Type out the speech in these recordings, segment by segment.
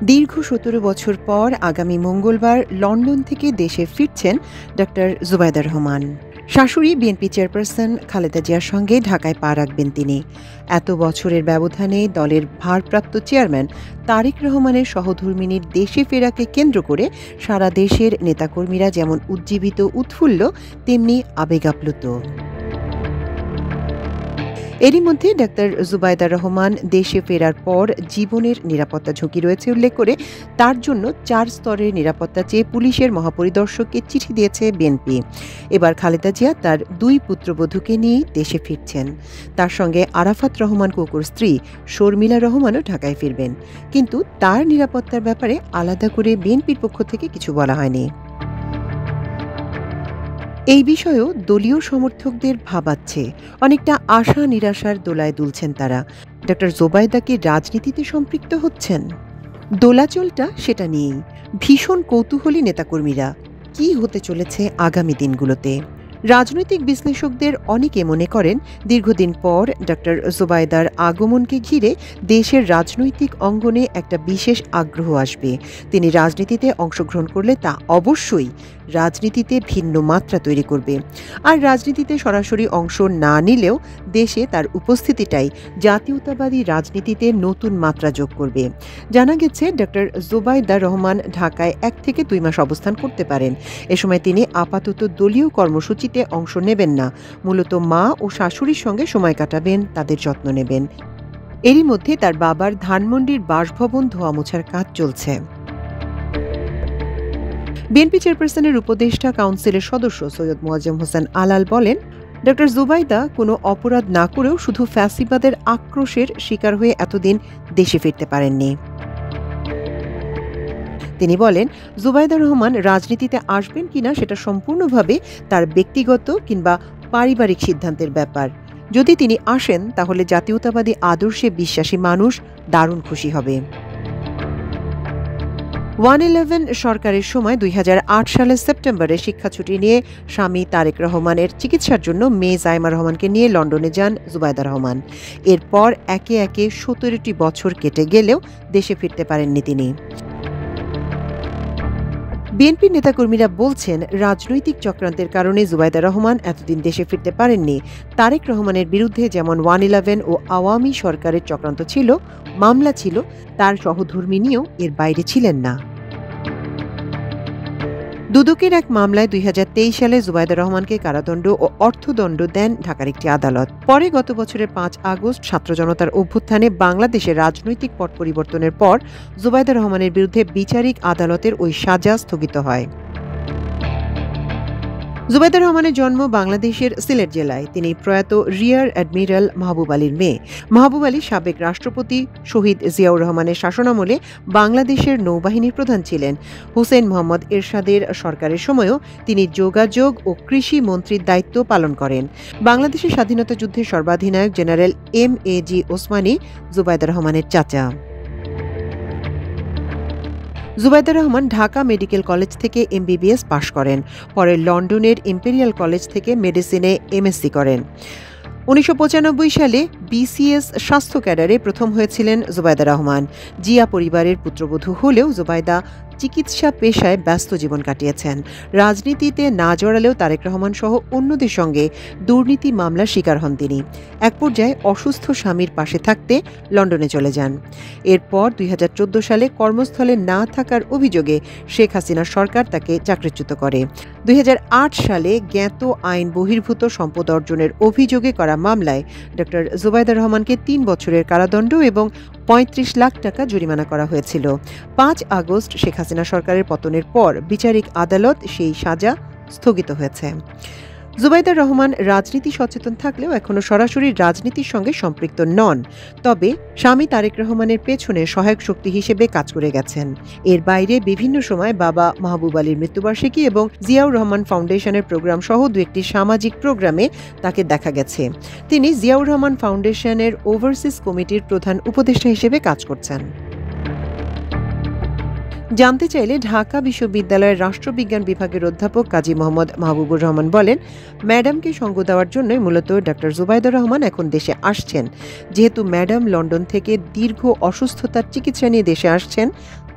দীর্ঘ ১৭ বছর পর আগামী মঙ্গলবার লন্ডন থেকে দেশে ফিরছেন ডক্টর জুবাইদা রহমান। শাশুড়ি বিএনপি চেয়ারপারসন খালেদা জিয়ার সঙ্গে ঢাকায় পা রাখবেন তিনি। এত বছরের ব্যবধানে দলের ভারপ্রাপ্ত চেয়ারম্যান তারেক রহমানের সহধর্মিণীর দেশে ফেরাকে কেন্দ্র করে সারা দেশের নেতাকর্মীরা যেমন উজ্জীবিত উৎফুল্ল, তেমনি আবেগাপ্লুত। এরই মধ্যে ডাক্তার জুবাইদা রহমান দেশে ফেরার পর জীবনের নিরাপত্তা ঝুঁকি রয়েছে উল্লেখ করে তার জন্য ৪ স্তরের নিরাপত্তা চেয়ে পুলিশের মহাপরিদর্শককে চিঠি দিয়েছে বিএনপি। এবার খালেদা জিয়া তার ২ পুত্রবধূকে নিয়ে দেশে ফিরছেন। তার সঙ্গে আরাফাত রহমান কোকোর স্ত্রী শর্মিলা রহমানও ঢাকায় ফিরবেন, কিন্তু তার নিরাপত্তার ব্যাপারে আলাদা করে বিএনপির পক্ষ থেকে কিছু বলা হয়নি। এই বিষয়েও দলীয় সমর্থকদের ভাবাচ্ছে, অনেকটা আশা নিরাশার দোলায় দুলছেন তারা। ডক্টর জুবাইদা কি রাজনীতিতে সম্পৃক্ত হচ্ছেন? দোলাচলটা সেটা নিয়েই ভীষণ কৌতূহলী নেতাকর্মীরা। কি হতে চলেছে আগামী দিনগুলোতে? রাজনৈতিক বিশ্লেষকদের অনেকে মনে করেন দীর্ঘদিন পর ডক্টর জুবাইদার আগমনকে ঘিরে দেশের রাজনৈতিক অঙ্গনে একটা বিশেষ আগ্রহ আসবে। তিনি রাজনীতিতে অংশগ্রহণ করলে তা অবশ্যই রাজনীতিতে ভিন্ন মাত্রা তৈরি করবে। আর রাজনীতিতে সরাসরি অংশ না নিলেও দেশে তার উপস্থিতিটাই জাতীয়তাবাদী রাজনীতিতে নতুন মাত্রা যোগ করবে। জানা গেছে ডক্টর জুবাইদা রহমান ঢাকায় ১ থেকে ২ মাস অবস্থান করতে পারেন। এ সময় তিনি আপাতত দলীয় কর্মসূচিতে অংশ নেবেন না, মূলত মা ও শাশুড়ির সঙ্গে সময় কাটাবেন, তাদের যত্ন নেবেন। এরই মধ্যে তার বাবার ধানমন্ডির বাসভবন ধোয়া মোছার কাজ চলছে। বিএনপি চেয়ারপারসনের উপদেষ্টা কাউন্সিলের সদস্য সৈয়দ মোয়াজ্জেম হোসেন আলাল বলেন, ডক্টর জুবাইদা কোনো অপরাধ না করেও শুধু ফ্যাসিবাদের আক্রোশের শিকার হয়ে এতদিন দেশে ফিরতে পারেননি। তিনি বলেন, জুবাইদা রহমান রাজনীতিতে আসবেন কিনা সেটা সম্পূর্ণভাবে তার ব্যক্তিগত কিংবা পারিবারিক সিদ্ধান্তের ব্যাপার। যদি তিনি আসেন তাহলে জাতীয়তাবাদী আদর্শে বিশ্বাসী মানুষ দারুণ খুশি হবে। 1-11 সরকারের সময় ২০০৮ সালের সেপ্টেম্বরে শিক্ষাছুটি নিয়ে স্বামী তারেক রহমানের চিকিৎসার জন্য মেয়ে জাইমা রহমানকে নিয়ে লন্ডনে যান জুবাইদা রহমান। এরপর একে একে ১৭টি বছর কেটে গেলেও দেশে ফিরতে পারেননি তিনি। বিএনপির নেতাকর্মীরা বলছেন, রাজনৈতিক চক্রান্তের কারণে জুবাইদা রহমান এতদিন দেশে ফিরতে পারেননি। তারেক রহমানের বিরুদ্ধে যেমন 1-11 ও আওয়ামী সরকারের চক্রান্ত ছিল, মামলা ছিল, তার সহধর্মিণীও এর বাইরে ছিলেন না। দুদকের এক মামলায় ২০২৩ সালে জুবাইদা রহমানকে কারাদণ্ড ও অর্থদণ্ড দেন ঢাকার একটি আদালত। পরে গত বছরের ৫ আগস্ট ছাত্র জনতার অভ্যুত্থানে বাংলাদেশের রাজনৈতিক পট পরিবর্তনের পর জুবাইদা রহমানের বিরুদ্ধে বিচারিক আদালতের ওই সাজা স্থগিত হয়। জুবাইদা রহমানের জন্ম বাংলাদেশের সিলেট জেলায়। তিনি প্রয়াত রিয়ার অ্যাডমিরাল মাহবুব আলীর মেয়ে। মাহবুব আলী সাবেক রাষ্ট্রপতি শহীদ জিয়াউর রহমানের শাসনামলে বাংলাদেশের নৌবাহিনীর প্রধান ছিলেন। হুসেইন মোহাম্মদ এরশাদের সরকারের সময়ও তিনি যোগাযোগ ও কৃষি মন্ত্রীর দায়িত্ব পালন করেন। বাংলাদেশের স্বাধীনতা যুদ্ধের সর্বাধিনায়ক জেনারেল এম.এ.জি. ওসমানী জুবাইদা রহমানের চাচা। জুবাইদা রহমান ঢাকা মেডিকেল কলেজ থেকে এমবিবিএস পাশ করেন। পরে লন্ডনের ইম্পেরিয়াল কলেজ থেকে মেডিসিনে এমএসসি করেন। ১৯৯৫ সালে বিসিএস স্বাস্থ্য ক্যাডারে প্রথম হয়েছিলেন জুবাইদা রহমান। জিয়া পরিবারের পুত্রবধূ হলেও জুবাইদা চিকিৎসা পেশায় ব্যস্ত জীবন কাটিয়েছেন। রাজনীতিতে না জড়ালেও তারেক রহমান সহ অন্যদের সঙ্গে দুর্নীতি মামলার শিকার হন তিনি। এক পর্যায়ে অসুস্থ স্বামীর পাশে থাকতে লন্ডনে চলে যান। এরপর ২০১৪ সালে কর্মস্থলে না থাকার অভিযোগে শেখ হাসিনার সরকার তাকে চাকরিচ্যুত করে। ২০০৮ সালে জ্ঞাত আইন বহির্ভূত সম্পদ অর্জনের অভিযোগে করা মামলায় ডক্টর জুবাইদা রহমানকে ৩ বছরের কারাদণ্ড এবং ৩৫ লাখ টাকা জরিমানা করা হয়েছিল। ৫ আগস্ট শেখ হাসিনা সরকারের পতনের পর বিচারিক আদালত সেই সাজা স্থগিত হয়েছে। জুবাইদা রহমান রাজনীতি সচেতন থাকলেও এখনো সরাসরি রাজনীতির সঙ্গে সম্পৃক্ত নন, তবে স্বামী তারেক রহমানের পেছনে সহায়ক শক্তি হিসেবে কাজ করে গেছেন। এর বাইরে বিভিন্ন সময় বাবা মাহবুব আলীর মৃত্যুবার্ষিকী এবং জিয়াউর রহমান ফাউন্ডেশনের প্রোগ্রাম সহ ২-১টি সামাজিক প্রোগ্রামে তাকে দেখা গেছে। তিনি জিয়াউর রহমান ফাউন্ডেশনের ওভারসিজ কমিটির প্রধান উপদেষ্টা হিসেবে কাজ করছেন। জানতে চাইলে ঢাকা বিশ্ববিদ্যালয়ের রাষ্ট্রবিজ্ঞান বিভাগের অধ্যাপক কাজী মোহাম্মদ মাহবুবুর রহমান বলেন, ম্যাডামকে সঙ্গ দেওয়ার জন্যই মূলত ডক্টর জুবাইদা রহমান এখন দেশে আসছেন। যেহেতু ম্যাডাম লন্ডন থেকে দীর্ঘ অসুস্থতার চিকিৎসা নিয়ে দেশে আসছেন,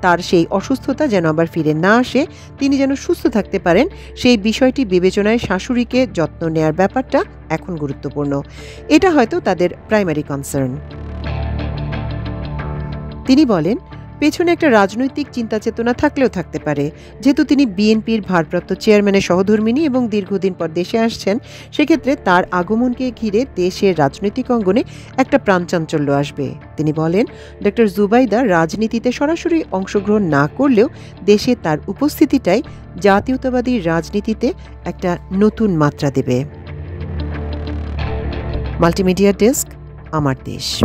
তার সেই অসুস্থতা যেন আবার ফিরে না আসে, তিনি যেন সুস্থ থাকতে পারেন, সেই বিষয়টি বিবেচনায় শাশুড়িকে যত্ন নেয়ার ব্যাপারটা এখন গুরুত্বপূর্ণ। এটা হয়তো তাদের প্রাইমারি কনসার্ন। তিনি বলেন, পেছনে একটা রাজনৈতিক চিন্তা চেতনা থাকলেও থাকতে পারে। যেহেতু তিনি বিএনপির ভারপ্রাপ্ত চেয়ারম্যানের সহধর্মিণী এবং দীর্ঘদিন পর দেশে আসছেন, সেক্ষেত্রে তার আগমনকে ঘিরে দেশের রাজনৈতিক অঙ্গনে একটা প্রাণচাঞ্চল্য আসবে। তিনি বলেন, ডক্টর জুবাইদা রাজনীতিতে সরাসরি অংশগ্রহণ না করলেও দেশে তার উপস্থিতিটাই জাতীয়তাবাদী রাজনীতিতে একটা নতুন মাত্রা দেবে। মাল্টিমিডিয়া ডেস্ক, আমার দেশ।